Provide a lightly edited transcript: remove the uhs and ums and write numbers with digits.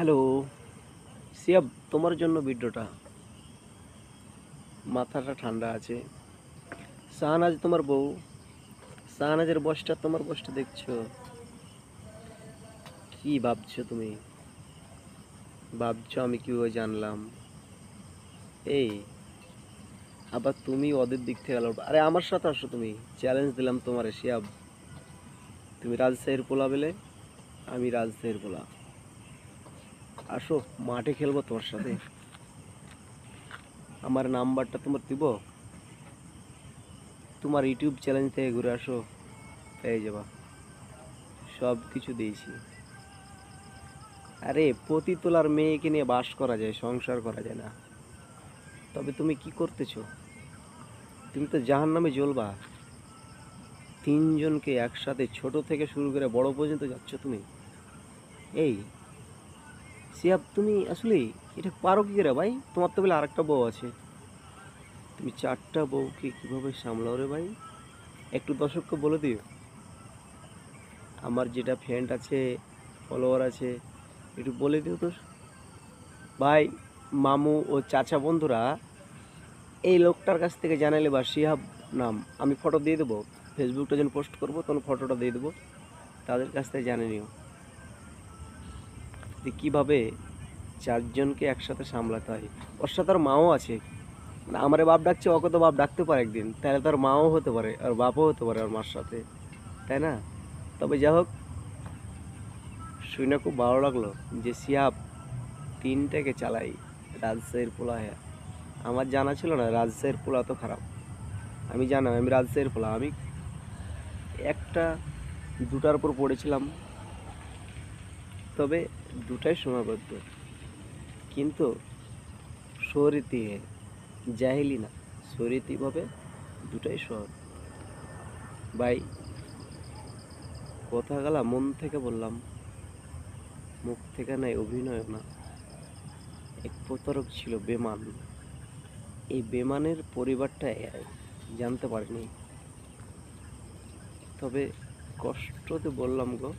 Hello সিয়াব, তোমার জন্য ভিডিওটা। মাথাটা ঠান্ডা আছে। শাহনাজ তোমার বউ, শাহনাজের বসটা তোমার বসটা দেখছো? কি ভাবছো তুমি? ভাবছো আমি কিভাবে জানলাম? এই, আবার তুমি ওদের দিক থেকে গেল। আরে আমার সাথে আসো, তুমি চ্যালেঞ্জ দিলাম তোমারে সিয়াব। তুমি রাজশাহীর পোলা বেলে, আমি রাজশাহীর পোলা। আসো, মাঠে খেলবো তোমার সাথে। আমার নাম্বারটা তোমার দিব। তোমার ইউটিউব চ্যালেঞ্জ থেকে ঘুরে আসো, পেয়ে যাবা। সব কিছু দিয়েছি। আরে পতিতলার মেয়েকে নিয়ে বাস করা যায়, সংসার করা যায় না? তবে তুমি কি করতেছো? তুমি তো জাহান্নামে জ্বলবা। তিনজনকে একসাথে, ছোট থেকে শুরু করে বড় পর্যন্ত যাচ্ছ তুমি। এই সিয়াব, তুমি আসলে এটা পারো কি করে ভাই? তোমার তো বলে আরেকটা বউ আছে। তুমি চারটা বউকে কিভাবে সামলাও রে ভাই? একটু দর্শককে বলে দিও। আমার যেটা ফ্রেন্ড আছে, ফলোয়ার আছে, একটু বলে দিও তো ভাই। মামু ও চাচা বন্ধুরা, এই লোকটার কাছ থেকে জানালে বা শিহাব নাম, আমি ফটো দিয়ে দেবো। ফেসবুকটা যখন পোস্ট করবো তখন ফটোটা দিয়ে দেবো। তাদের কাছ থেকে জানে নিও যে কীভাবে চারজনকে একসাথে সামলাতে হয়। ওর সাথে আর মাও আছে। মানে আমারে বাপ ডাকছে, ওকে তো বাপ ডাকতে পারে একদিন, তাহলে তার মাও হতে পারে আর বাপও হতে পারে ওর মার সাথে, তাই না? তবে যাই হোক, শুনে খুব ভালো লাগলো যে শিহাব তিনটাকে চালাই রাজশাহীর পোলা। হ্যাঁ, আমার জানা ছিল না রাজশাহীর পোলা তো খারাপ। আমি জানাম আমি রাজশাহীর পোলা। আমি একটা দুটার উপর পড়েছিলাম, তবে দুটাই সীমাবদ্ধ। কিন্তু শরীতি জাহিলি না, শরীতিভাবে দুটাই সহজ ভাই। কথা গেলা মন থেকে বললাম, মুখ থেকে নাই, অভিনয় না। এক প্রতারক ছিল বেমান। এই বেমানের পরিবারটা জানতে পারিনি। তবে কষ্টতে বললাম গো,